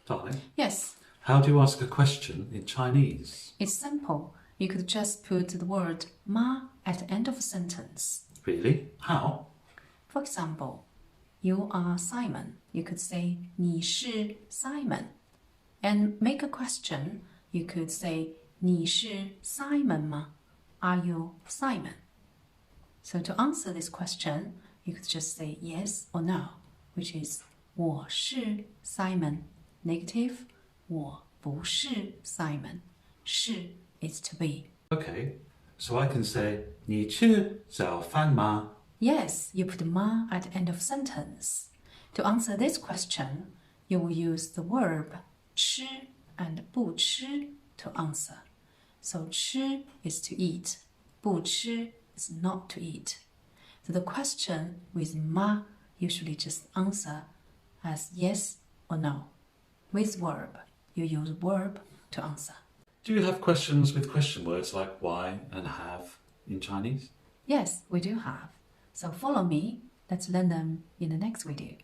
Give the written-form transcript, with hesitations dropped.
Darling? Yes, How do you ask a question in Chinese? it's simple. You could just put the word ma at the end of a sentence. Really? How? For example, you are Simon. You could say 你是 Simon. And make a question. You could say 你是 Simon 吗? Are you Simon? So to answer this question, you could just say yes or no, which is 我是 Simon. Negative, 我不是 Simon. 是 is to be. Okay, so I can say 你吃早饭吗? Yes, you put ma at the end of sentence. To answer this question, you will use the verb 吃 and 不吃 to answer. So 吃 is to eat, 不吃 is not to eat. So the question with ma usually just answer as yes or no. With verb, you use verb to answer. Do you have questions with question words like why and have in Chinese? Yes, we do have. So follow me. Let's learn them in the next video.